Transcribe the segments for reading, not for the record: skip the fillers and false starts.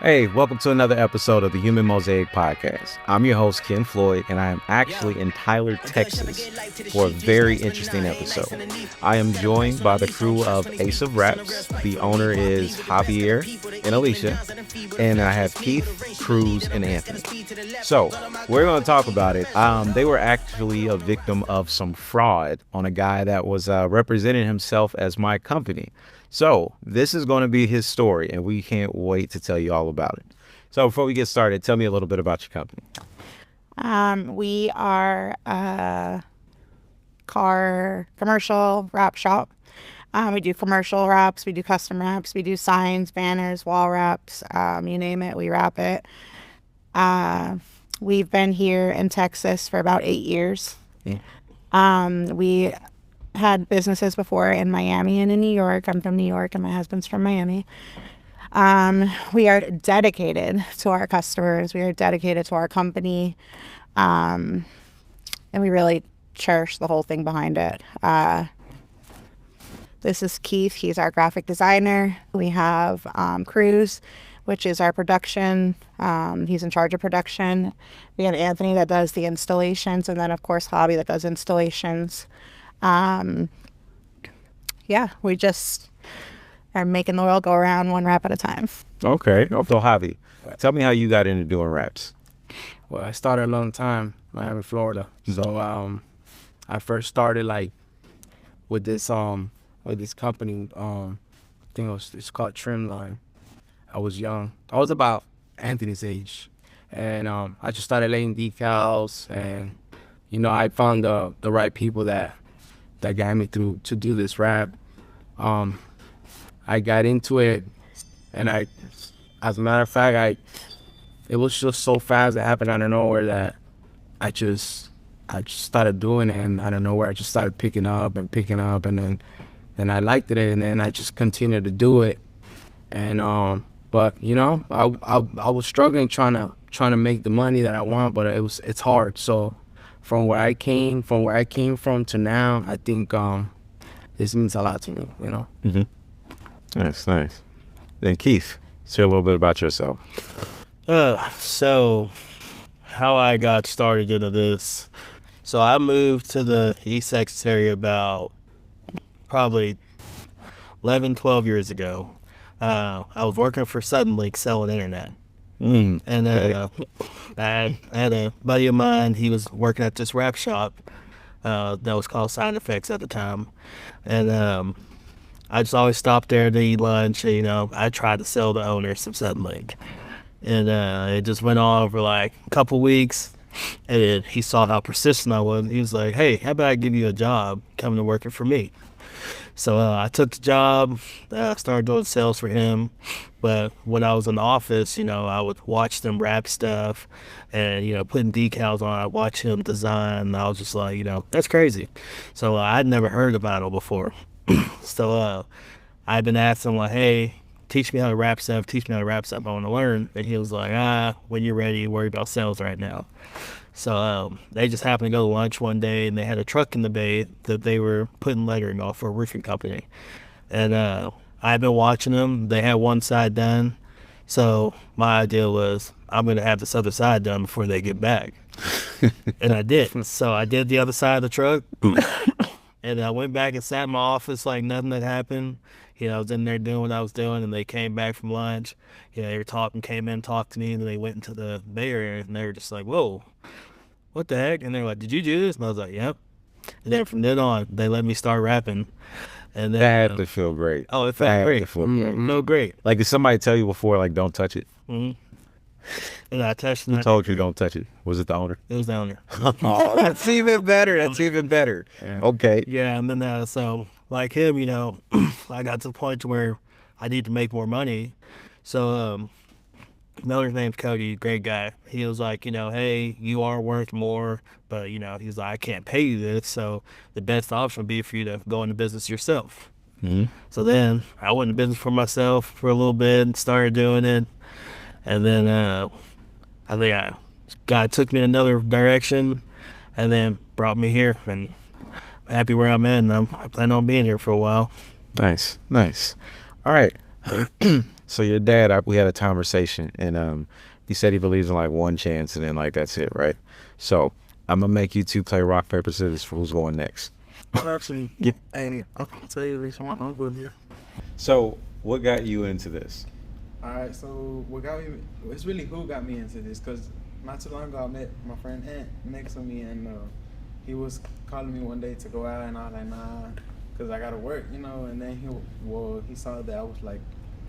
Hey, welcome to another episode of the Human Mosaic podcast. I'm your host, Ken Floyd, and I am actually in Tyler, Texas for a very interesting episode. I am joined by the crew of Ace of Raps. The owner is Javier and Alicia, and I have Keith, Cruz, and Anthony. So we're going to talk about it. They were actually a victim of some fraud on a guy that was representing himself as my company. So this is going to be his story, and we can't wait to tell you all about it. So before we get started, tell me a little bit about your company. We are a car commercial wrap shop. We do commercial wraps, we do custom wraps, we do signs, banners, wall wraps, you name it, we wrap it. We've been here in Texas for about 8 years. Yeah. We had businesses before in Miami and in New York. I'm from New York and my husband's from Miami. We are dedicated to our customers. We are dedicated to our company. And we really cherish the whole thing behind it. This is Keith. He's our graphic designer. We have Cruz, which is our production. He's in charge of production. We have Anthony that does the installations. And then, of course, Hobby that does installations. We just are making the world go around one wrap at a time. Okay. So Javi, tell me how you got into doing raps. Well, I started a long time, Miami, Florida. So I first started with this company. I think it's called Trimline. I was young. I was about Anthony's age, and I just started laying decals, and I found the right people that got me to do this rap. I got into it, and as a matter of fact, it was just so fast. It happened out of nowhere that I just started doing it, and out of nowhere I just started picking up, and then I liked it, and then I just continued to do it. And but I was struggling trying to make the money that I want, but it's hard. So from where I came from to now, I think this means a lot to me, Mm-hmm. That's nice. Then Keith, say a little bit about yourself. So how I got started into this. So I moved to the East Texas area about probably 11, 12 years ago. I was working for Suddenlink selling internet. And I had a buddy of mine. He was working at this rap shop that was called Sign Effects at the time. And I just always stopped there to eat lunch. I tried to sell the owner some Suddenlink. And it just went on over like a couple weeks. And he saw how persistent I was. He was like, "Hey, how about I give you a job coming to working for me?" So I took the job. I started doing sales for him. But when I was in the office, I would watch them wrap stuff and, putting decals on. I'd watch him design. And I was just like, that's crazy. So I'd never heard about it before. So I'd been asking him like, "Hey, teach me how to wrap stuff. Teach me how to wrap stuff. I want to learn." And he was like, "When you're ready, worry about sales right now." So they just happened to go to lunch one day, and they had a truck in the bay that they were putting lettering off for a roofing company. And I've been watching them. They had one side done. So my idea was, I'm going to have this other side done before they get back. And I did. So I did the other side of the truck. And I went back and sat in my office like nothing had happened. I was in there doing what I was doing, and they came back from lunch. They were came in, talked to me, and then they went into the Bay Area, and they were just like, "Whoa, what the heck?" And they were like, "Did you do this?" And I was like, "Yep." And then from then on, they let me start rapping. And then, That had to feel great. Oh, it felt great. No, great. Like, did somebody tell you before, like, don't touch it? Mm-hmm. And I touched it. Who told you don't touch it? Was it the owner? It was the owner. Oh, that's even better. That's even better. Yeah. Okay. Yeah, and then so like him, I got to the point where I need to make more money. So the owner's name's Cody, great guy. He was like, "Hey, you are worth more, but he's like, I can't pay you this, so the best option would be for you to go into business yourself." Mm-hmm. So then I went into business for myself for a little bit and started doing it. And then I think God took me in another direction and then brought me here. And I'm happy where I'm at, and I plan on being here for a while. Nice. All right. So your dad, we had a conversation, and he said he believes in like one chance, and then like that's it, right? So I'm gonna make you two play rock paper scissors for who's going next. Actually, Yeah. hey, I'll tell you the reason why I'm good here. So what got you into this? All right, so what got me? It's really who got me into this, cause not too long ago I met my friend Ant next to me, and he was calling me one day to go out, and I was like, nah, cause I gotta work, you know. And then he saw that I was like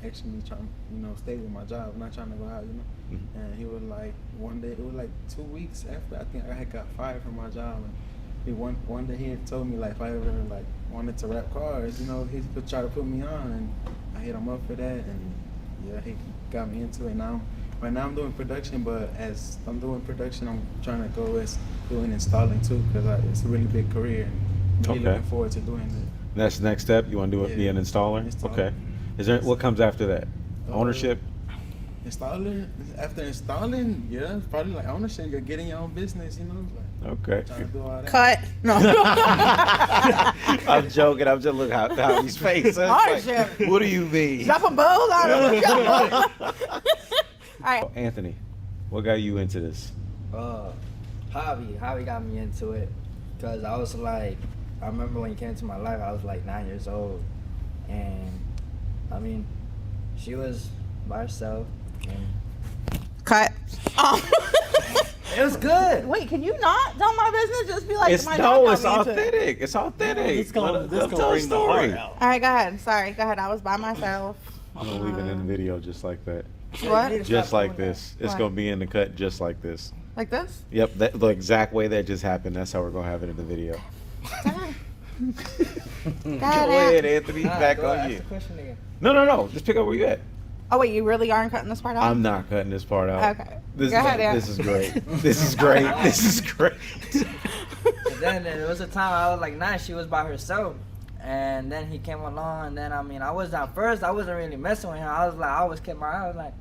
actually trying, stay with my job, not trying to go out, you know. Mm-hmm. And he was like, one day, it was like 2 weeks after I think I had got fired from my job, and one day he had told me like if I ever like wanted to rap cars, he could try to put me on, and I hit him up for that, and yeah, he got me into it. Right now I'm doing production, but as I'm doing production, I'm trying to go as doing installing too, because it's a really big career, and I'm really looking forward to doing it. That's the next step. You want to do it? Be an installer? Okay. Is there what comes after that? Ownership? Installing, after installing, yeah, it's probably like ownership. You're getting your own business, like Okay. trying to do all that. Cut. No. I'm joking. I'm just looking how he's face. Ownership. What do you mean? Dropping balls out of All right. Anthony, what got you into this? Hobby got me into it, because I was like, I remember when he came to my life, I was like 9 years old, and I mean, she was by herself, and Cut. it was good. Wait, can you not tell my business? Just be like, It's my dad got it's me into it. authentic. It's authentic. This gonna Tell a bring the story. heart out. All right, go ahead. Sorry, go ahead. I was by myself. I'm gonna leave it in the video just like that. What? Just like this. It's What? gonna be in the cut just like this. Like this? Yep, the exact way that just happened. That's how we're gonna have it in the video. Go ahead, Anthony. Back Go on ask you. the question again. No. Just pick up where you at. Oh wait, you really aren't cutting this part out? I'm not cutting this part out. Okay. This Go ahead, yeah. This is great. This is great. This is great. And then there was a time I was like 9, she was by herself, and then he came along, and then I wasn't really messing with him. I always kept my eye. I was like,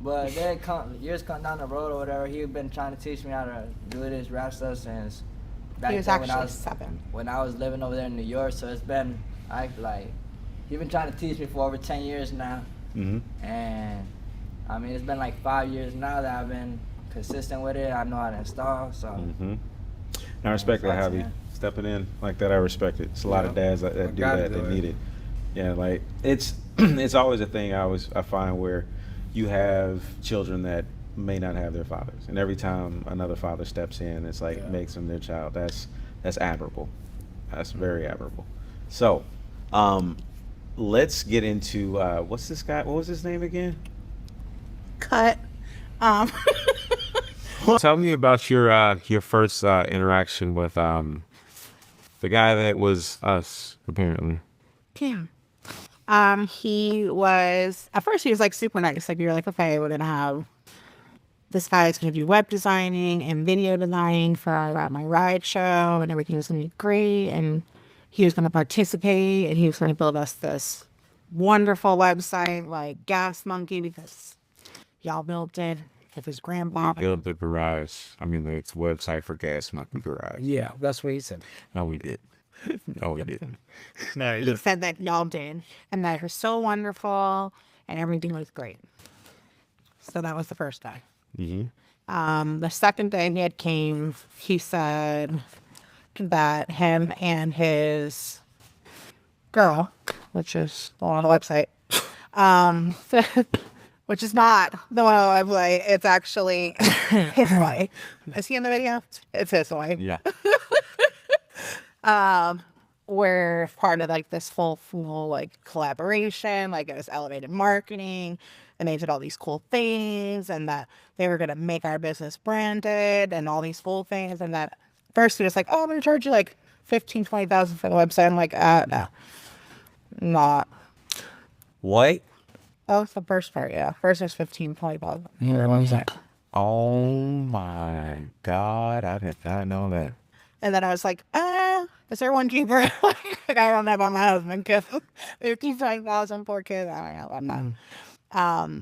But then years come down the road or whatever, he had been trying to teach me how to do this rap stuff since back He was then actually 7. when I was living over there in New York. So it's been he's been trying to teach me for over 10 years now. Mm-hmm. And I mean, it's been like 5 years now that I've been consistent with it. I know how to install, so. Mm-hmm. I respect that, Javi. Stepping in like that, I respect it. It's a lot of dads that do that. They need it. Yeah, like it's always a thing. I find where you have children that may not have their fathers, and every time another father steps in, it's like makes them their child. That's admirable. That's very admirable. So, let's get into what's this guy? What was his name again? Cut. Tell me about your first interaction with the guy that was us, apparently. Yeah. He was, at first he was like super nice. Like, you're like, okay, we're going to have this guy is going to do web designing and video designing for my ride show, and everything was going to be great. And he was going to participate, and he was going to build us this wonderful website like Gas Monkey, because y'all built it with his grandpa. Build the garage. I mean, the website for Gas Monkey Garage. Yeah, that's what he said. No, we did. No, we didn't. No, He said that y'all did, and that you're so wonderful, and everything was great. So that was the first day. Mm-hmm. The second day Ned came, he said that him and his girl, which is on the website, which is not the one on the website, it's actually his wife. Is he in the video? It's his wife. Yeah. We're part of like this full like collaboration, like it was elevated marketing, and they did all these cool things, and that they were gonna make our business branded and all these cool things. And that first we was like, oh, I'm gonna charge you like 15,000, 20,000 for the website. I'm like, no, not. What? Oh, it's the first part, yeah. First there's 15, 20,000. Yeah, what was that? Oh my God, I did not know that. And then I was like, is there one cheaper? Like, I don't know about my husband, because 15,000, 4 kids. I don't know. I'm not.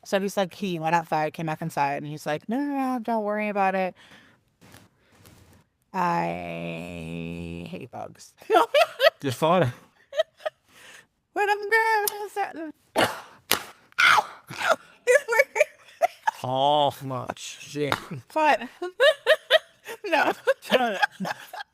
So he's like, he went outside, came back inside, and he's like, no, don't worry about it. I hate bugs. Just thought. What I'm gonna Oh my shit. But no.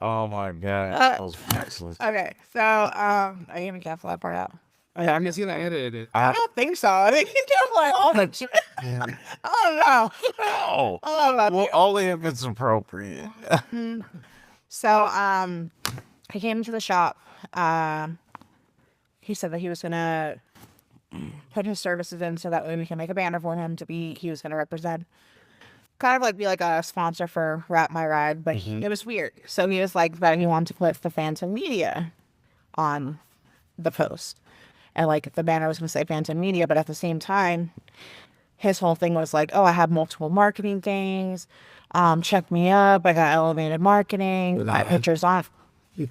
Oh my god, Uh, that was excellent. Okay, so are you gonna cancel that part out? Yeah, I'm just gonna edit it. I don't think so. I think you do like all the shit. I don't know. Oh, I don't know. well, only if it's appropriate. So he came to the shop. He said that he was gonna put his services in so that way we can make a banner for him to be. He was gonna represent, kind of like be like a sponsor for Wrap My Ride, but it was weird. So he was like that he wanted to put the Phantom Media on the post, and like the banner was gonna say Phantom Media, but at the same time, his whole thing was like, oh, I have multiple marketing things. Check me up. I got elevated marketing. My picture's on. Keep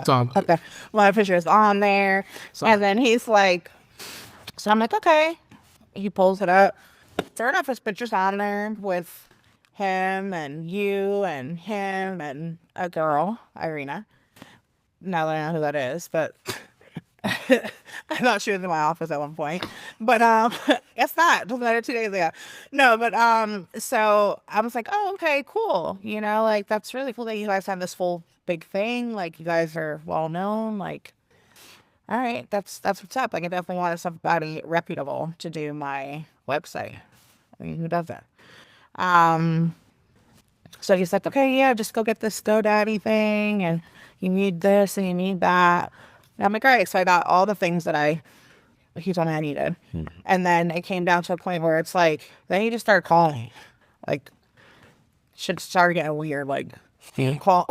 talking. Okay. My picture's on there. And then he's like, so I'm like, okay. He pulls it up. Sure enough, his picture's on there with him and you and him and a girl, Irina. Now that I know who that is, but I thought she was in my office at one point. But it's not. Just met her 2 days ago. No, but so I was like, oh, okay, cool. You know, like that's really cool that you guys have this full big thing. Like you guys are well known. Like, all right, that's what's up. Like I definitely wanted somebody reputable to do my website. I mean, who does that? So he's like, okay, yeah, just go get this GoDaddy thing, and you need this and you need that. And I'm like, all right. So I got all the things that he told me I needed. And then it came down to a point where it's like, then he just started calling. Like, shit started getting weird. Like, call.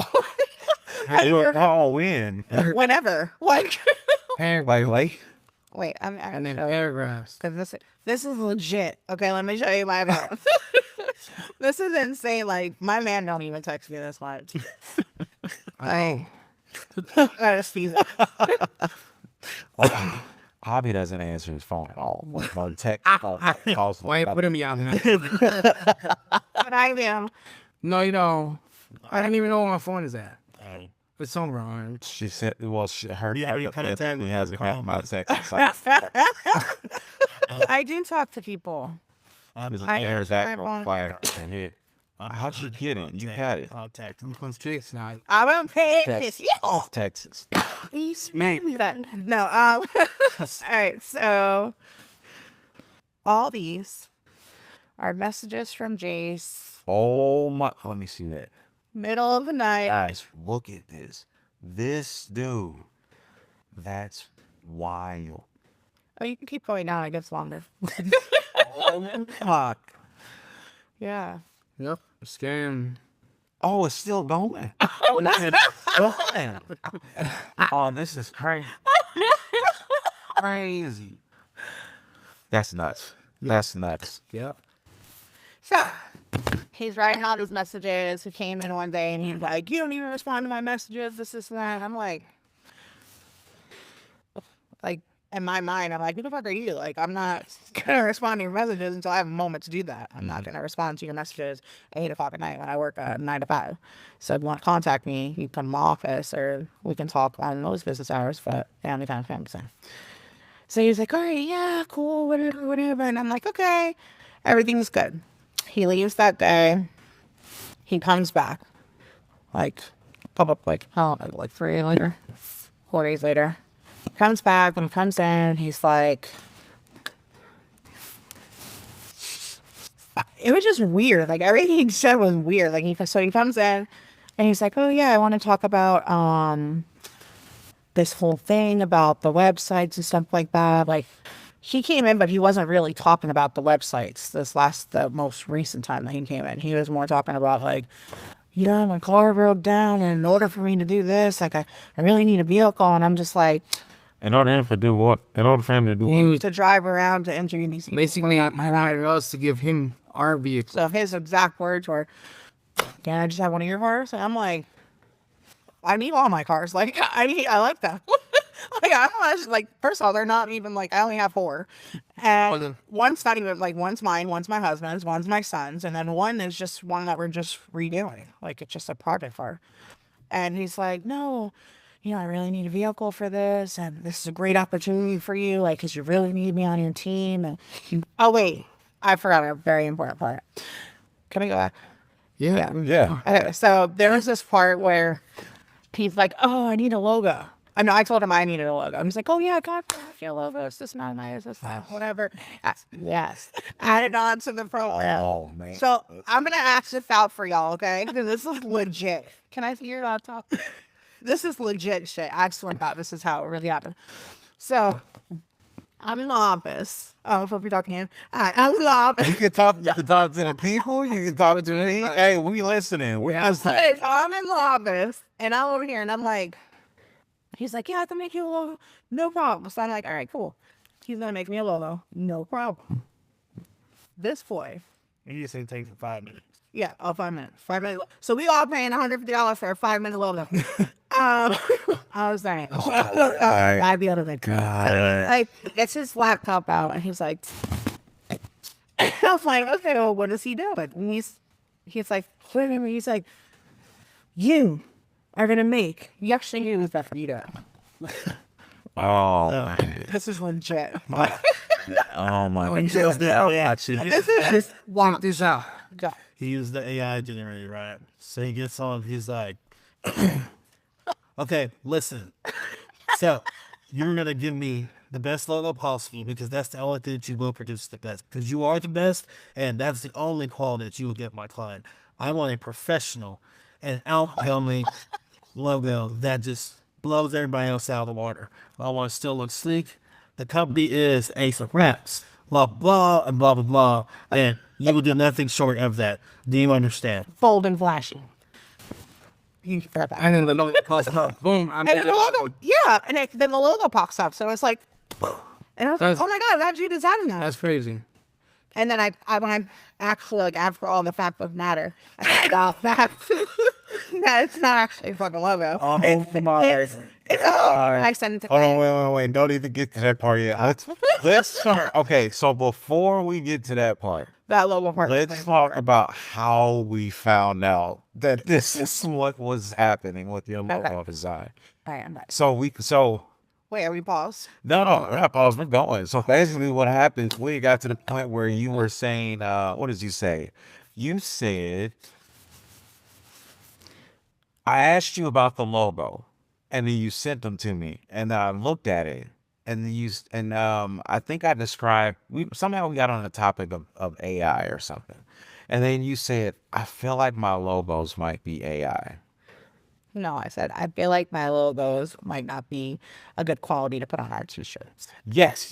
Oh, when? Whenever. Like, Like, wait, I'm And then paragraphs. because this is legit. Okay, let me show you my account. This is insane. Like, my man don't even text me this much. I gotta speed up. Hobby doesn't answer his phone at all. On text, calls. Why you putting me out? But I am. No, you don't. I don't even know where my phone is at. It's somewhere on. She said, well, her kinda tag me. has a call my text. It's like, I do talk to people. there's that fire in here. How'd you get it? You had it. I'll text. I'm going to now. I won't pay this. Yeah. Texas. Please. Man. No. All right. So all these are messages from Jace. Oh my! Let me see that. Middle of the night. Guys, look at this. This dude. That's wild. Oh, you can keep going down. It gets longer. Fuck. Yeah. Yep. Scam. Oh, it's still going. Oh, this is crazy. Crazy. That's nuts. That's nuts. Yep. So he's writing all these messages. He came in one day and he's like, you don't even respond to my messages, this, and that. I'm like, in my mind, I'm like, who the fuck are you? Like, I'm not going to respond to your messages until I have a moment to do that. I'm not going to respond to your messages at 8 o'clock at night when I work 9 to 5. So if you want to contact me, you can come to my office or we can talk on those business hours, but family time. So he's like, all right, yeah, cool, whatever. And I'm like, okay, everything's good. He leaves that day. He comes back. Like, like 3 days later, 4 days later. Comes back and comes in. He's like, it was just weird. Like everything he said was weird. Like he comes in and he's like, oh yeah, I want to talk about this whole thing about the websites and stuff like that. Like he came in, but he wasn't really talking about the websites. The most recent time that he came in, he was more talking about like, yeah, my car broke down, and in order for me to do this, like I really need a vehicle. And I'm just like, In order for him to do what? In order for him to do what? to drive around to interview these people. Basically, I hired us to give him our vehicle. So his exact words were, can I just have one of your cars? And I'm like, I need all my cars. Like, I like that. Like, I don't know, like, first of all, they're not even, like, I only have 4. And one's not even, like, one's mine, one's my husband's, one's my son's, and then one is just one that we're just redoing. Like, it's just a project for. And he's like, no, I really need a vehicle for this, and this is a great opportunity for you, like, because you really need me on your team. And oh wait, I forgot a very important part. Can we go back? Yeah. Yeah. Okay, so there was this part where he's like, "Oh, I need a logo." I told him I needed a logo. I'm just like, "Oh yeah, I got a logo. It's just not nice. It's not whatever." Yes, added on to the program. Oh man. So I'm gonna ask this out for y'all, okay? Because this is legit. Can I see your laptop? This is legit shit. I swear to God, this is how it really happened. So I'm in the office. Oh, if you're talking to him. All right, I'm in the office. You can talk to the people. You can talk to me. Hey, we listening. We Hey, so I'm in the office, and I'm over here, and I'm like, he's like, "Yeah, I have to make you a logo. No problem." So I'm like, "All right, cool." He's gonna make me a logo. No problem. This boy, You just say it takes 5 minutes. yeah, 5 minutes. 5 minutes. So we all paying $150 for a 5-minute logo. I was like, I'd be able to like, gets his laptop out, and he's like, I was like, okay, well, what does he do? But he's like, wait a minute. He's like, you are gonna make. You actually use that for you to. Oh, This is legit. oh my. Oh, yeah. This is just want this out. Go. He used the AI generator, right? So he gets on, he's like, okay, listen. So you're going to give me the best logo possible because that's the only thing that you will produce the best. Because you are the best, and that's the only quality that you will get my client. I want a professional and outhelming logo that just blows everybody else out of the water. I want to still look sleek. The company is Ace of Raps. Blah, blah, and blah, blah, blah. And you will do nothing short of that. Do you understand? Bold and flashy. And then the logo pops up. Boom. And the logo, yeah, and then the logo pops up. So it's like, and I was like, oh my God, how'd you design that? That's crazy. And then when I actually, like, after all the facts of matter, I got that. No, it's not actually a fucking logo. I sent it to Hold on, wait. Don't even get to that part yet. Let's start. Okay, so before we get to that part, that logo part. let's talk about how we found out that this is what was happening with your logo design. All right, I'm back. So Wait, are we paused? no, we're not pausing, we're going. So basically what happened, we got to the point where you were saying, what did you say? You said, I asked you about the logo, and then you sent them to me, and I looked at it, and I think I described, somehow we got on the topic of AI or something, and then you said, I feel like my logos might be AI. No, I said, I feel like my logos might not be a good quality to put on our t-shirts. Yes,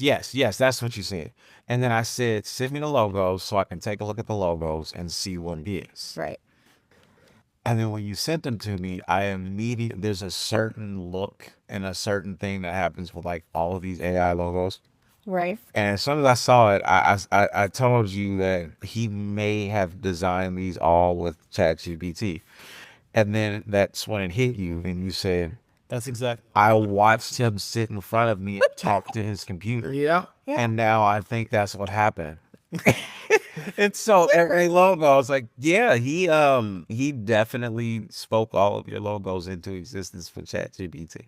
that's what you said. And then I said, send me the logos so I can take a look at the logos and see what it is. Right. And then when you sent them to me, there's a certain look and a certain thing that happens with like all of these AI logos. Right. And as soon as I saw it, I told you that he may have designed these all with ChatGPT. And then that's when it hit you and you said, That's exactly. I watched him sit in front of me and talk to his computer. Yeah. And now I think that's what happened. And so every logo, I was like, yeah, he definitely spoke all of your logos into existence for ChatGPT.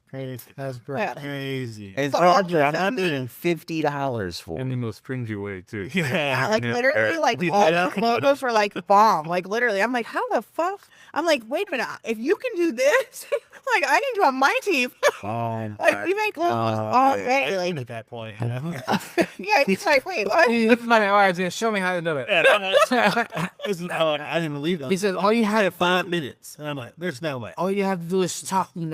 Crazy. That's great. Crazy. It's $150 for it. And in the stringy way too. Like literally, like all the logos were like bomb. Like literally, I'm like, how the fuck? I'm like, wait a minute, if you can do this, like I need you on my team. Like we make logos all day. Like, at that point, you know? Yeah, it's like, wait, what? That's my idea. Show me how to do it. I didn't believe that. He says, all you had Had 5 minutes, and I'm like, "There's no way." all you have to do is talk, and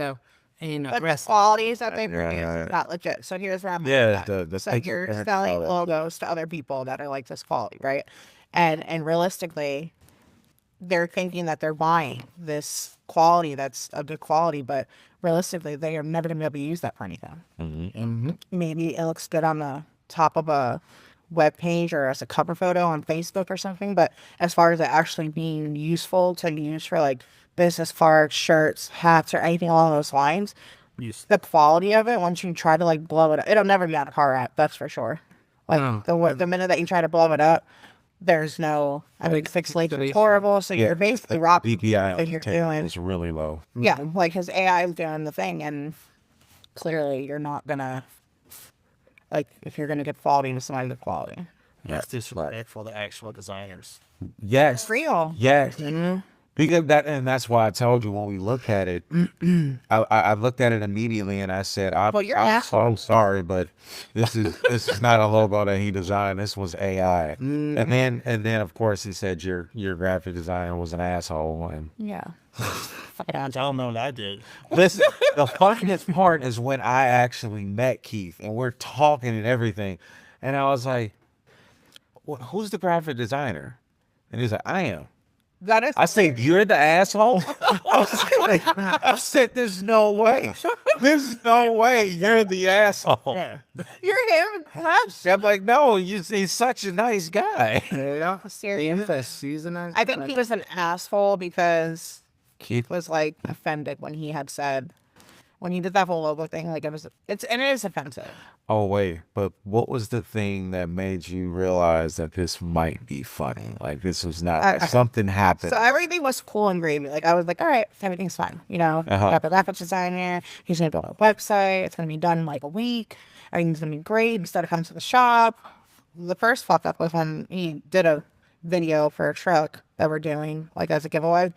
But rest. qualities that they Right, produce right. is not legit. So here's where I'm Yeah, at. the So you're selling logos to other people that are like this quality, right? And realistically, they're thinking that they're buying this quality that's a good quality, but realistically, they are never going to be able to use that for anything. Maybe it looks good on the top of a web page or as a cover photo on Facebook or something, but as far as it actually being useful to use for like business cards, shirts, hats, or anything along those lines, the quality of it, once you try to like blow it up, it'll never be on a car app, that's for sure. Like the minute that you try to blow it up, there's no, I mean, pixelation is horrible. So you're basically robbing DPI what you're doing. is really low. Yeah, like his AI is doing the thing, and clearly you're not gonna, like, if you're gonna get quality, it's not the quality. It's disrespectful to actual designers. Yes. It's real. Yes. Because that's why I told you when we looked at it, I looked at it immediately and I said, I'm sorry, but this is not a logo that he designed. This was AI. And then of course he said your graphic designer was an asshole. And Yeah. I don't know what I did. listen, the funniest part is when I actually met Keith and we're talking and everything, and I was like, well, who's the graphic designer? And he's like, I am. That is. I said, you're the asshole? I said, there's no way. There's no way you're the asshole. Yeah. You're him. I'm like, no, he's such a nice guy. Serious. I think he was an asshole because Keith was like offended when he had said, when he did that whole logo thing, like it is offensive. Oh, wait, but what was the thing that made you realize that this might be funny? Like, this was not, something happened. So everything was cool and gravy. Like, I was like, all right, everything's fine. You know, I have a graphic designer. He's going to build a website. It's going to be done in like a week. Everything's going to be great. Instead of coming to the shop. The first fuck up was when he did a video for a truck that we're doing, like as a giveaway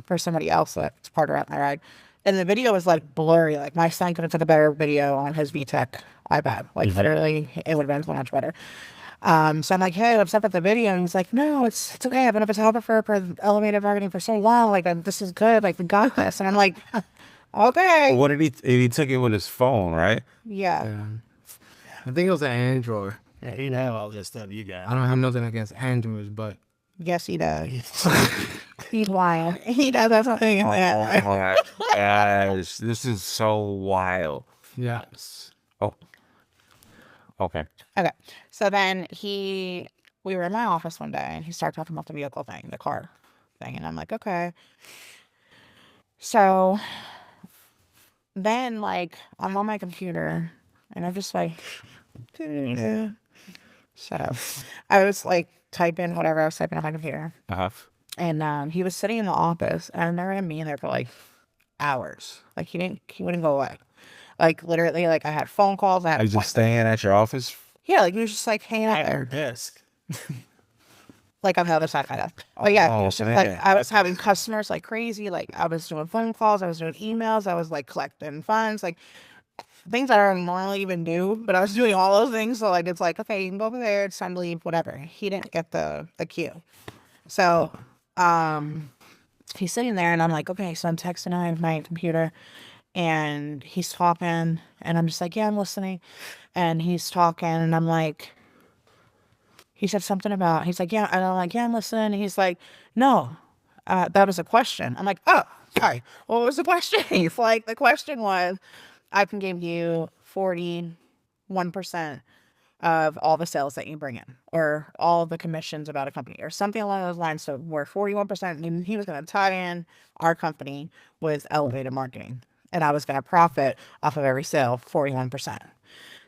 for somebody else that's part of my ride. And the video was like blurry. Like my son could have took a better video on his VTech iPad. Like literally, it would have been so much better. So I'm like, hey, I'm upset with the video. And he's like, no, it's okay. I've been a photographer for elevated marketing for so long. Like this is good. Like we got this. And I'm like, okay. What did he took it with his phone, right? Yeah. I think it was an Android. Yeah, you know all this stuff you got. I don't have nothing against Androids, but Yes, he does. He's wild. He does that something. Yes, this is so wild. yes. Oh, okay. Okay. So then we were in my office one day and he started talking about the vehicle thing, the car thing. And I'm like, okay. So then like I'm on my computer and I'm just like, so I was like typing whatever I was typing on my computer. And he was sitting in the office and I never had me in there for like hours. Like he wouldn't go away. Like literally, like I had phone calls. Are you just staying at your office? Yeah, like he was just like hanging out there. Desk. Like on the other side of my desk. But yeah, Oh, it was just, like I was having customers like crazy. Like I was doing phone calls, I was doing emails, I was like collecting funds, like things that I don't normally even do. But I was doing all those things. So like it's like, okay, you can go over there, it's time to leave, whatever. He didn't get the cue. So he's sitting there and I'm like, okay, so I'm texting on my computer and he's talking and I'm just like, yeah, I'm listening. And he's talking and I'm like, he said something about, he's like, yeah, and I'm like, yeah, I'm listening. And he's like, no, that was a question. I'm like, oh, sorry. What was the question? He's like, the question was, I can give you 41% of all the sales that you bring in, or all the commissions about a company, or something along those lines. So we're 41%, and he was going to tie in our company with elevated marketing, and I was going to profit off of every sale 41%.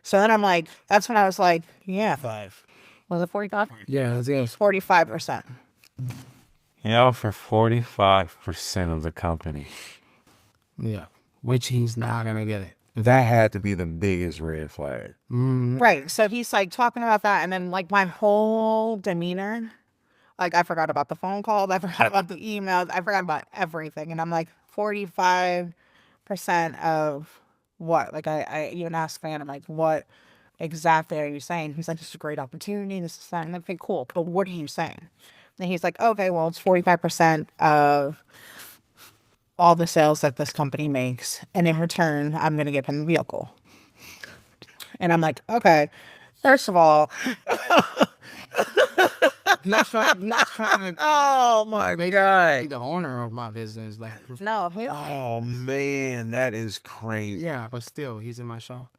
So then I'm like, that's when I was like, yeah, 5. was it 45? Yeah, that's it. 45%. You know, for 45% of the company. Yeah. Which he's not gonna get it. That had to be the biggest red flag. Right. So he's like talking about that, and then like my whole demeanor, like I forgot about the phone calls, I forgot about the emails, I forgot about everything. And I'm like, 45% of what? Like I even asked Fan, I'm like, what exactly are you saying? He's like, this is a great opportunity, this is that. And I'm like, okay, cool, but what are you saying? And he's like, okay, well, it's 45% of all the sales that this company makes, and in return, I'm going to give him a vehicle. And I'm like, okay, first of all, Not trying to Oh my God. be the owner of my business. Like, no. Oh man, that is crazy. yeah, but still, he's in my shop.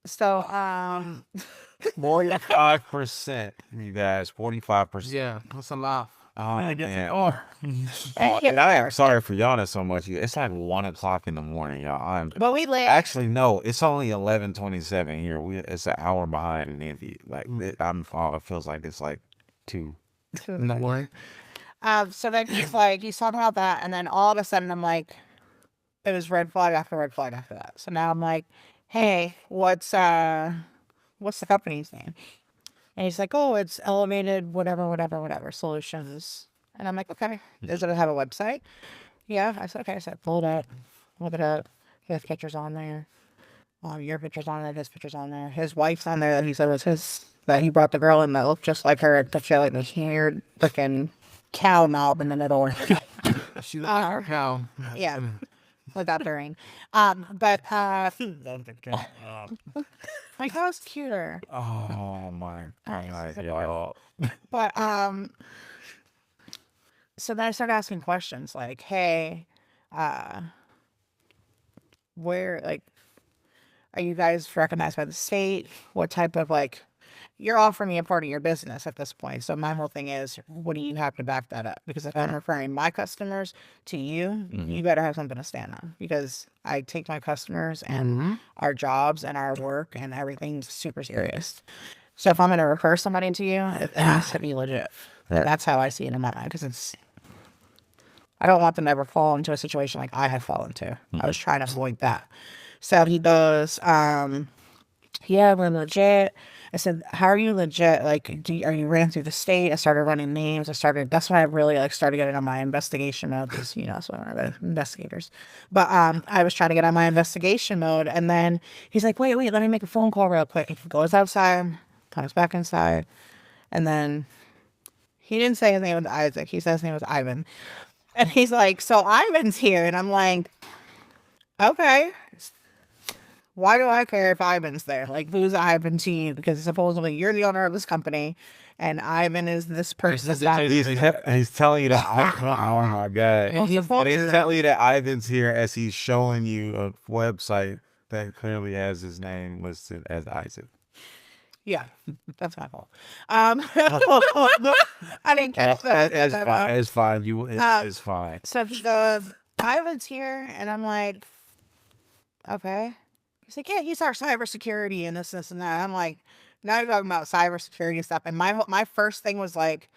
So, 45%. You guys, 45%. Yeah, that's a lot. Oh, man. And I am sorry for yawning so much. It's like 1 o'clock in the morning, y'all. but we live. Actually, no, it's only 11:27 here. It's an hour behind in Indy. Like it feels like it's like 2. No way. So then he's talking about that, and then all of a sudden I'm like, it was red flag after red flag after that. So now I'm like, hey, what's the company's name? And he's like, oh, it's Elevated whatever Solutions. And I'm like, okay, does it have a website? Yeah. I said, okay. I said, pull it up, look it up. His picture's on there. Your picture's on there. His picture's on there. His wife's on there that he said was his. That he brought the girl in that looked just like her. That she had like this weird looking cow knob in the middle. She looked cow. Yeah. Without the ring. But like that was cuter. Oh my God. But so then I started asking questions like, hey, where, like, are you guys recognized by the state? What type of, like, you're offering me a part of your business at this point. So my whole thing is, what do you have to back that up? Because if I'm referring my customers to you, you better have something to stand on. Because I take my customers and our jobs and our work and everything super serious. So if I'm going to refer somebody to you, it has to be legit. That's how I see it in my mind. Because I don't want them to ever fall into a situation like I had fallen to. I was trying to avoid that. So he goes, yeah, we're legit. I said, how are you legit? Like, are you ran through the state? I started running names. That's when I really like started getting on my investigation mode because, that's what we're investigators. But I was trying to get on my investigation mode. And then he's like, wait, let me make a phone call real quick. He goes outside, comes back inside. And then he didn't say his name was Isaac. He said his name was Ivan. And he's like, so Ivan's here. And I'm like, okay. Why do I care if Ivan's there? Like, who's Ivan to you? Because supposedly you're the owner of this company, and Ivan is this person. He's telling you that. Oh my God. And he's telling you that Ivan's here as he's showing you a website that clearly has his name listed as Isaac. Yeah, that's my fault. I didn't catch that. It's fine. It's fine. So he goes, Ivan's here, and I'm like, okay. He's like, yeah, he's our cybersecurity and this and that. I'm like, now you're talking about cybersecurity stuff. And my first thing was like,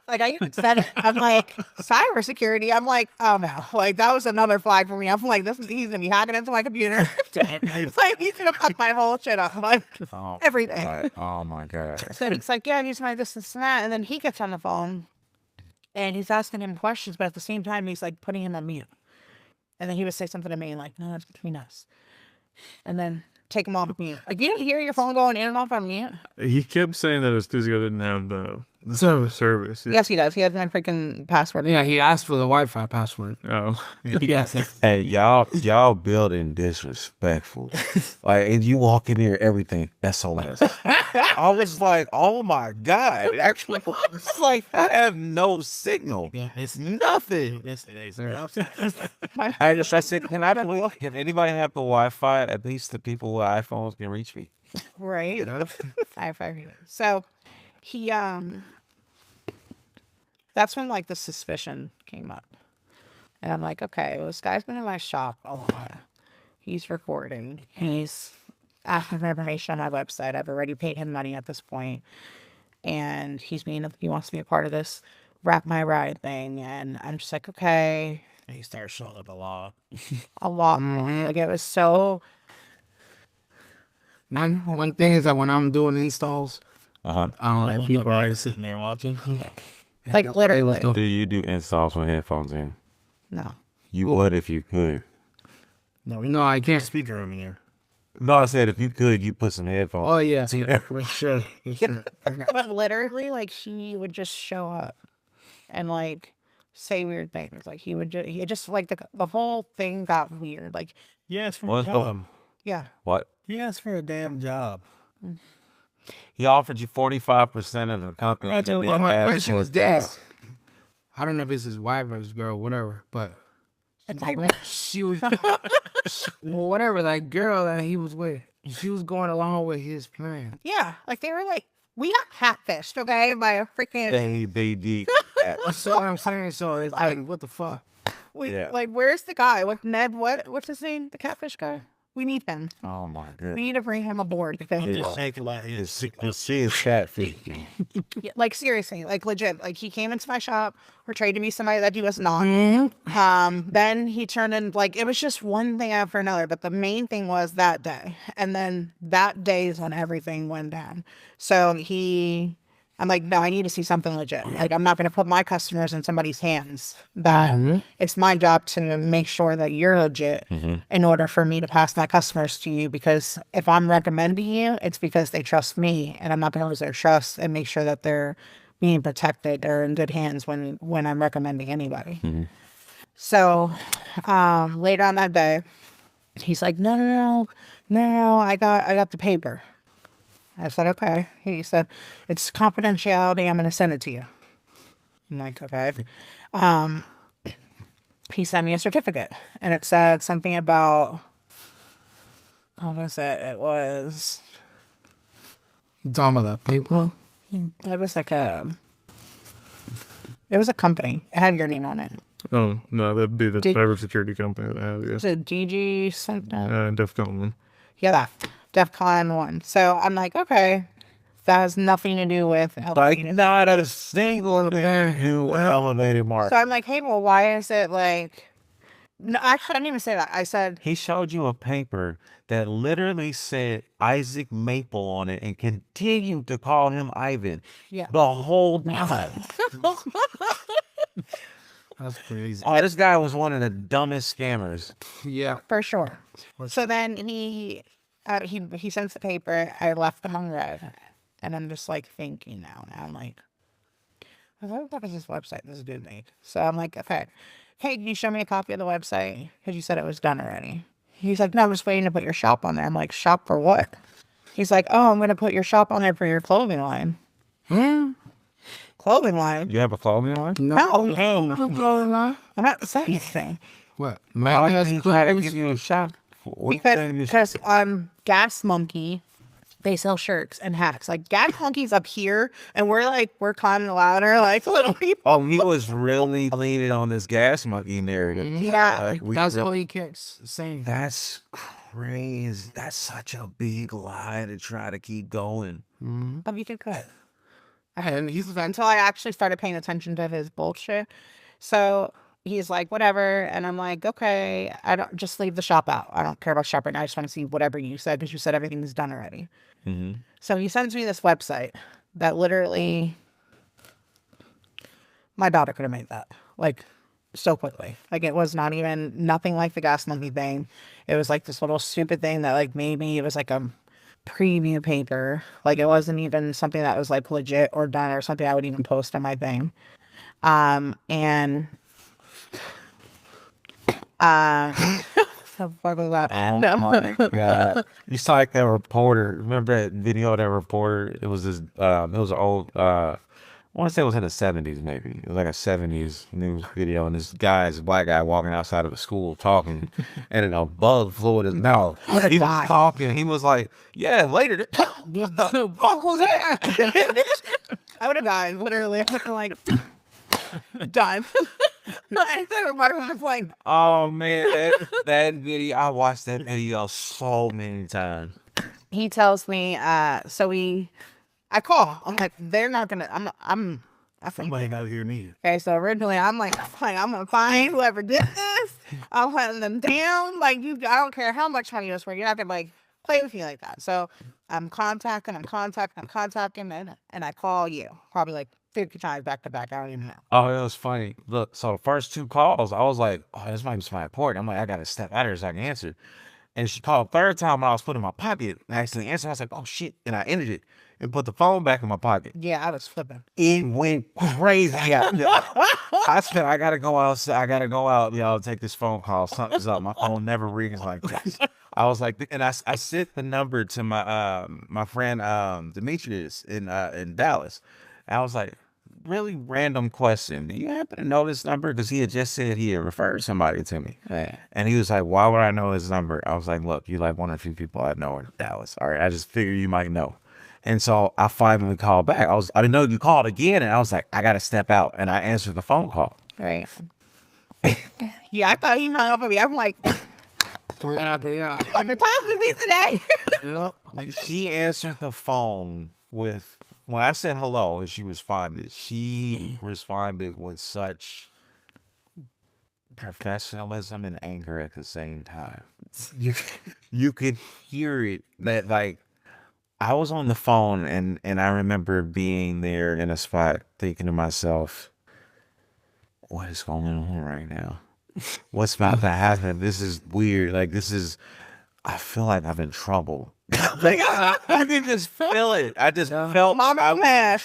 like I even said it. I'm like, cybersecurity. I'm like, oh no. Like that was another flag for me. I'm like, he's gonna be hacking into my computer. It's like he's gonna fuck my whole shit up. Like every day. Right. Oh my God. So it's like, yeah, he's my this and that. And then he gets on the phone and he's asking him questions, but at the same time he's like putting him on mute. And then he would say something to me like, no, that's between us. And then take him off mute. Like, you didn't hear your phone going in and off on mute? He kept saying that his studio didn't have the service. Yes, he does. He has my freaking password. Yeah, he asked for the Wi-Fi password. Oh. Yes. Hey, y'all building disrespectful. Like, and you walk in here, everything. That's so nice. I was like, oh my God. Actually, it's like, I have no signal. Yeah, it's Nothing. yes, it is. I said, can anybody have the Wi-Fi? At least the people with iPhones can reach me. Right. So he that's when like the suspicion came up. And I'm like, okay, well, this guy's been in my shop a lot. He's recording. He's asking for information on my website. I've already paid him money at this point. And he wants to be a part of this Wrap My Ride thing. And I'm just like, okay. And he started showing up a lot. A lot more. Like it was so. One thing is that when I'm doing installs, I don't like people are sitting there watching. Like literally. Do you do installs with headphones in? No. You would if you could. No, I can't speaker in here. No, I said if you could, you put some headphones. Oh yeah, for sure. But literally, like he would just show up and like say weird things. Like he just like the whole thing got weird. Like Yes, for What's a job. yeah. What? He asked for a damn job. He offered you 45% of the company. My question was that. I don't know if it's his wife or his girl, whatever, but she was whatever that girl that he was with. She was going along with his plan. Yeah, like they were like, we got catfished, okay, by a freaking. They did. That's what I'm saying. So it's like, what the fuck? Like, where's the guy? What Ned? What's his name? The catfish guy? We need him. Oh my We goodness. need to bring him aboard because, She is catfishing. yeah, like seriously, like legit, like he came into my shop, portrayed to be somebody that he was not. Then he turned in like it was just one thing after another. But the main thing was that day, and then that day is when everything went down. So I'm like, no, I need to see something legit. Like, I'm not going to put my customers in somebody's hands. That it's my job to make sure that you're legit in order for me to pass my customers to you. Because if I'm recommending you, it's because they trust me, and I'm not going to lose their trust and make sure that they're being protected or in good hands when I'm recommending anybody. So later on that day, he's like, no, I got the paper. I said, okay. He said, it's confidentiality. I'm going to send it to you. I'm like, okay. He sent me a certificate, and it said something about, what was it? It was Domino people. it was like it was a company. It had your name on it. Oh, no, that'd be the Did- cybersecurity company that I have, Was it DG something? Defcon one. Yeah, that DEFCON 1. So I'm like, okay, that has nothing to do with Like helping. not a single elevated mark. So I'm like, hey, well, why is it like? No, actually, I didn't even say that. I said, He showed you a paper that literally said Isaac Maple on it and continued to call him Ivan yeah. the whole time. That's crazy. Oh, this guy was one of the dumbest scammers. Yeah. For sure. So then he sends the paper. I left them unread, and I'm just like thinking now. And I'm like, what the fuck is this website this dude made? So I'm like, okay, hey, can you show me a copy of the website? Because you said it was done already. He's like, no, I'm just waiting to put your shop on there. I'm like, shop for what? He's like, oh, I'm gonna put your shop on there for your clothing line. Clothing line? You have a clothing line? No, I'm not saying anything. What? Man, you a shop. Because Gas Monkey, they sell shirts and hats. Like Gas Monkey's up here, and we're climbing the ladder like little people. Oh, he was really leaning on this gas monkey narrative. Yeah, that's all he keeps saying. That's crazy. That's such a big lie to try to keep going. but you could cut. And he's Until I actually started paying attention to his bullshit. So he's like, whatever, and I'm like, okay, I don't just leave the shop out. I don't care about shop right now. I just want to see whatever you said because you said everything's done already. So he sends me this website that literally my daughter could have made that like so quickly. Like it was not even nothing like the Gas Monkey thing. It was like this little stupid thing that like maybe it was like a preview paper. Like it wasn't even something that was like legit or done or something I would even post on my thing. And so fuck was that? Oh my god! It's like that reporter. Remember that video of that reporter? It was this. It was an old. I want to say it was in the 70s, maybe. It was like a 70s news video, and this black guy, walking outside of a school talking, and then a bug flew in his mouth. He was talking. He was like, "Yeah, later." What was that? I would have died, literally. I would have like died. I said my was like, Oh man, that video! I watched that video so many times. he tells me, I call. I'm like, they're not gonna. I think. Somebody out here needed. Okay, so originally I'm like, I'm gonna find whoever did this. I'm hunting them down. Like I don't care how much money it's worth. You're not gonna like play with me like that. So I'm contacting, and I call you probably like 50 times back to back. I don't even know. Oh, it was funny. Look, so the first two calls, I was like, "Oh, this might be somebody important." I'm like, "I gotta step out of here so I can answer." And she called third time when I was putting it in my pocket. I accidentally answered. I was like, "Oh shit!" And I ended it and put the phone back in my pocket. Yeah, I was flipping. It went crazy. I said, I gotta go outside. I gotta go out, take this phone call. Something's up. My phone never rings like that. I was like, and I sent the number to my friend Demetrius in Dallas. And I was like, really random question. Do you happen to know this number? Because he had just said he had referred somebody to me. And he was like, why would I know his number? I was like, look, you're like one of the few people I know in Dallas. All right, I just figured you might know. And so I finally called back. I didn't know you called again, and I was like, I gotta step out, and I answered the phone call. Right. Yeah, I thought he hung up on me. I'm like, I'm talking to me today. She answered the phone with, when I said hello and she responded, she responded with such professionalism and anger at the same time. You could hear it that like I was on the phone and I remember being there in a spot thinking to myself, what is going on right now? What's about to happen? This is weird. Like I feel like I'm in trouble. Like I didn't just feel it. I just felt Mama man.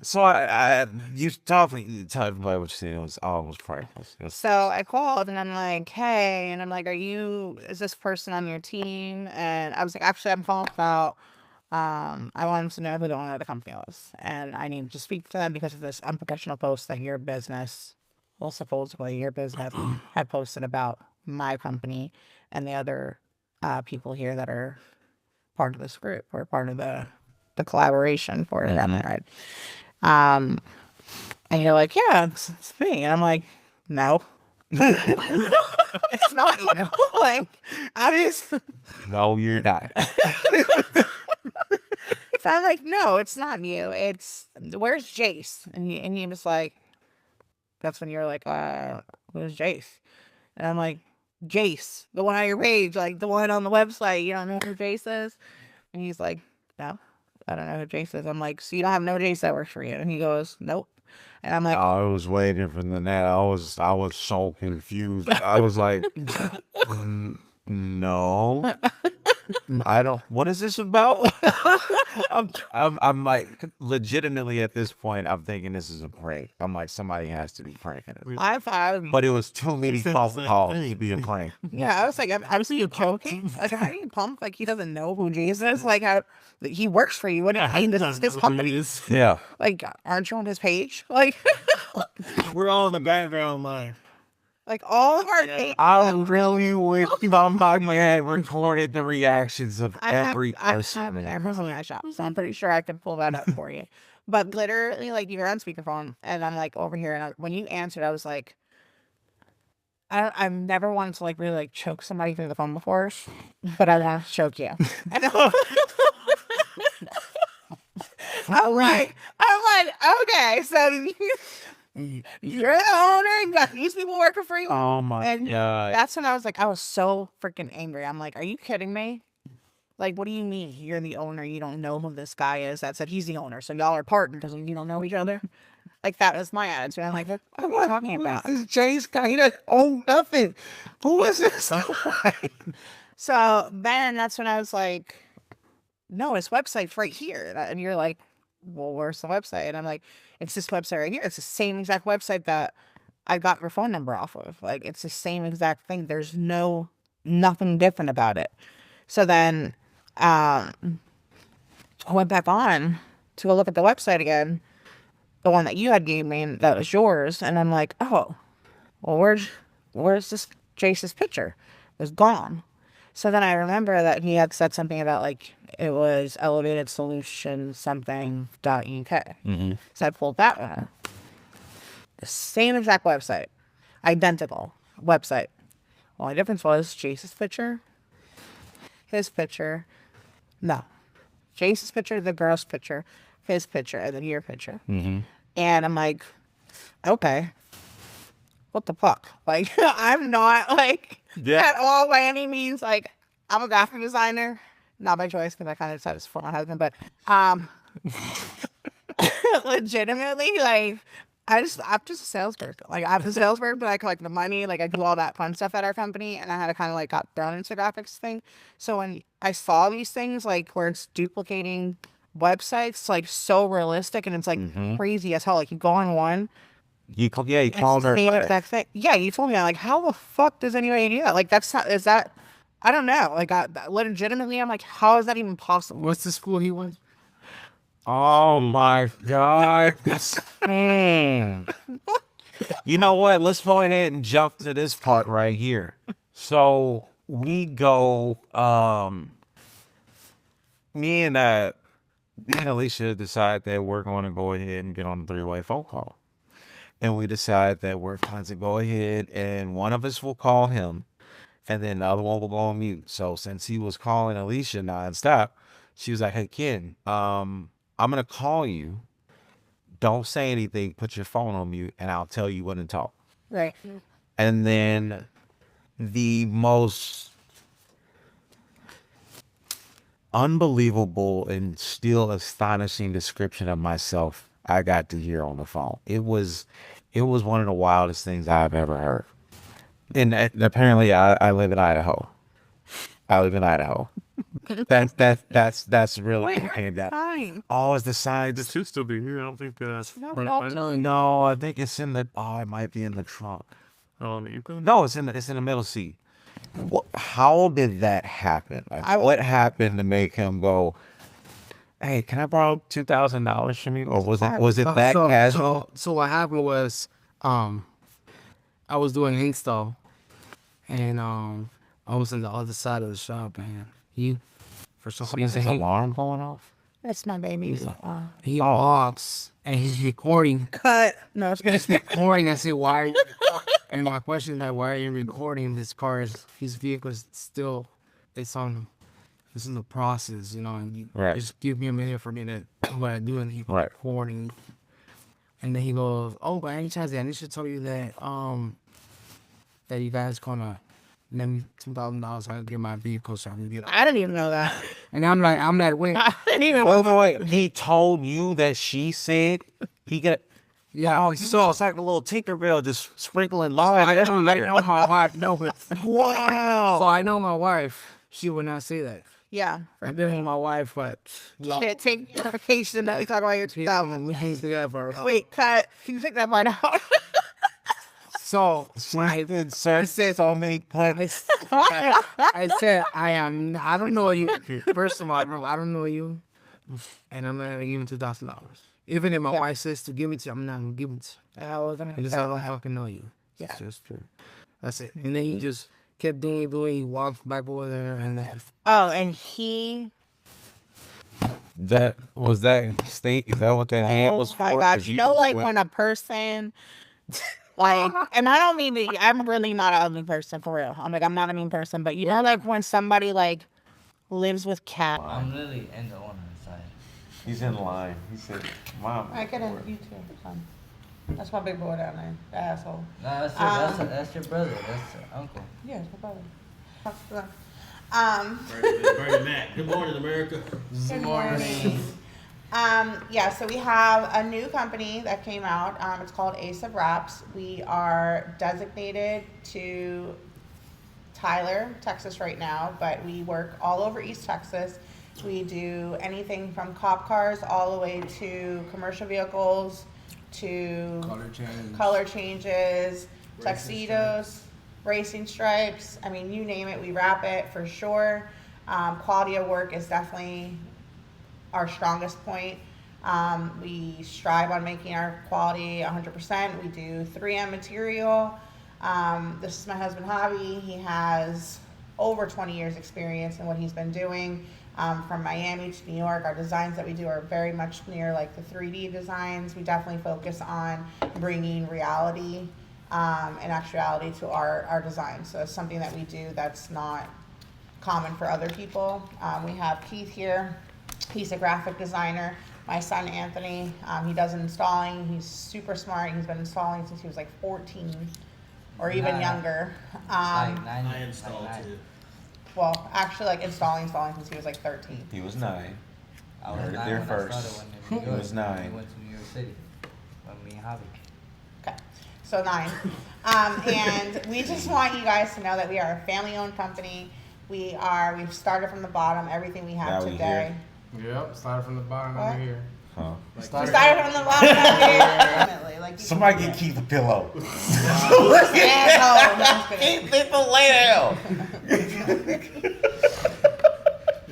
so I you tell me what you said. It was almost practice. So I called and I'm like, hey, and I'm like, is this person on your team? And I was like, actually, I'm calling about, I wanted to know who the owner of the company was. And I need to speak to them because of this unprofessional post that your business, well, supposedly your business had posted about my company and the other people here that are part of this group or part of the collaboration for them, right? And you're like, yeah, it's me. And I'm like, no. It's not you. Like, No, you're not. so I'm like, no, it's not you. Where's Jace? And you just like, that's when you're like, where's Jace? And I'm like, Jace, the one on your page, like the one on the website. You don't know who Jace is? And he's like, no, I don't know who Jace is. I'm like, so you don't have no Jace that works for you? And he goes, nope. And I'm like, I was waiting for the net. I was so confused. I was like, no, I don't. What is this about? I'm like legitimately at this point. I'm thinking this is a prank. I'm like somebody has to be pranking us. I thought, But it was too many false calls to be a prank. yeah, I was like, I'm so you joking? Like, how do you pump? Like, he doesn't know who Jesus is. Like, how he works for you. What this company? Yeah. Like, aren't you on his page? Like, We're all in the background line. like all of our. I really wish I'm my head recorded the reactions of every person. I personally I shop, so I'm pretty sure I can pull that up for you. But literally, like, you're on speakerphone, and I'm like over here, and when you answered, I was like, I've never wanted to like really like choke somebody through the phone before, but I want to choke you. All right. I'm like, okay, so you're the owner. You got these people working for you. Oh my And god. that's when I was like, I was so freaking angry. I'm like, are you kidding me? Like, what do you mean you're the owner? You don't know who this guy is that said he's the owner. So y'all are partners and you don't know each other? Like, that was my attitude. I'm like, what are you talking about? This Jay's guy, he doesn't own nothing. Who is this? So then that's when I was like, no, his website's right here. And you're like, well, where's the website? And I'm like, it's this website right here. It's the same exact website that I got your phone number off of. Like, it's the same exact thing. There's nothing different about it. So then I went back on to go look at the website again, the one that you had gave me, and that was yours. And I'm like, oh, well, where's this Jace's picture? It was gone. So then I remember that he had said something about, like, it was elevated solution something.uk. Mm-hmm. So I pulled that one. The same exact website. Identical website. Only difference was Jace's picture, his picture. No. Jace's picture, the girl's picture, his picture, and then your picture. Mm-hmm. And I'm like, okay. What the fuck? Like, I'm not, like, at all by any means, like, I'm a graphic designer. Not by choice, because I kind of decided to support my husband, but legitimately, like, I'm just a salesperson. Like, I'm a salesperson, but I collect the money, like, I do all that fun stuff at our company, and I had to kind of, like, got thrown into the graphics thing. So when I saw these things, like, where it's duplicating websites, like, so realistic, and it's, like, crazy as hell. Like, you go on one, You called her. that thing. Yeah, you told me. I'm like, how the fuck does anybody do that? Like, that's not, is that, I don't know. Like, legitimately, I'm like, how is that even possible? What's the school he went? Oh my god. You know what? Let's go ahead and jump to this part right here. So we go, me and Alicia decide that we're going to go ahead and get on a 3-way phone call. And we decide that we're going to go ahead and one of us will call him and then the other one will go on mute. So since he was calling Alicia nonstop, she was like, "Hey, Ken, I'm gonna call you. Don't say anything. Put your phone on mute, and I'll tell you when to talk." Right. And then the most unbelievable and still astonishing description of myself I got to hear on the phone. It was one of the wildest things I've ever heard. And apparently I live in Idaho. That's really Fine. oh, it's the sign. It should still be here. I don't think that's. No, I think it's in the. Oh, it might be in the trunk. Oh, you can. No, it's in the middle seat. How did that happen? Like, what happened to make him go, "Hey, can I borrow $2,000 from you?" Or was it that casual? So what happened was, I was doing install, and I was on the other side of the shop, and for some reason, Alarm going off? That's my baby. he walks and he's recording. Cut. No, it's He's recording. I said, "Why?" And my question is like, "Why are you recording this car? His vehicle is still, it's in the process, you know." And Right. just give me a minute for me to what I do, and he's Right. recording. And then he goes, "Oh, by any chance, I need to tell you that that you guys gonna lend me $2,000 so I can get my vehicle so I can get it." I didn't even know that. And I'm like, wait. I didn't even. Wait. He told you that she said he got. Yeah, oh, So it's like a little Tinkerbell just sprinkling love. I don't know my wife. No, but Wow. so I know my wife. She would not say that. Yeah. And then my wife, but Shit, take vacation. That we talk about your 2000. we hate together. Wait, cut. Can you take that part out? So I did said so many times. I said, I don't know you. First of all, I don't know you, and I'm not gonna give you $2,000. Even if my wife says to give it to you, I'm not gonna give it to you. I just don't fucking know you. Yeah. It's just true. That's it. And then he just kept doing. He walked back over there, and then Oh, and he. That was that state. Is that what that hand was Oh for? my gosh. 'Cause You know, like when a person. Like, and I don't mean to, I'm really not an ugly person for real. I'm not a mean person, but you know, like when somebody like lives with cats. I'm really in the owner's side. He's in line. He said, "Mom." I could have you too. That's my big boy down there, the asshole. No, that's your brother. That's your uncle. Yeah, it's my brother. Bernie Mac. Good morning, America. Good morning. Yeah, so we have a new company that came out. It's called Ace of Wraps. We are designated to Tyler, Texas right now, but we work all over East Texas. We do anything from cop cars all the way to commercial vehicles to color changes, tuxedos, racing stripes. I mean, you name it, we wrap it for sure. Quality of work is definitely our strongest point. We strive on making our quality 100%. We do 3M material. This is my husband, Javi. He has over 20 years experience in what he's been doing. From Miami to New York, our designs that we do are very much near like the 3D designs. We definitely focus on bringing reality and actuality to our designs. So it's something that we do that's not common for other people. We have Keith here. He's a graphic designer. My son, Anthony, he does installing. He's super smart. He's been installing since he was like 14 or even younger. I installed too. Well, actually, like installing since he was like 13. He was 9. I was Heard it 9 there when first. I started when He was 9. We went to New York City with me and Javi. Okay, so 9. And we just want you guys to know that we are a family-owned company. We've started from the bottom. Everything we have Now we today. yep, started from the bottom What? over here. Huh? We started from the bottom. Definitely. Like, Somebody get Keith a pillow. asshole. No, I'm just kidding. Keith, people lay down.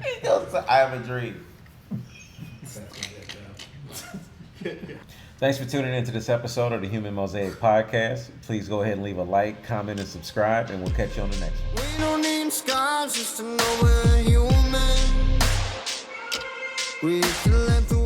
He goes, "I have a dream." Thanks for tuning into this episode of the Human Mosaic Podcast. Please go ahead and leave a like, comment, and subscribe, and we'll catch you on the next one. We don't need scars just to know we're human. We can let the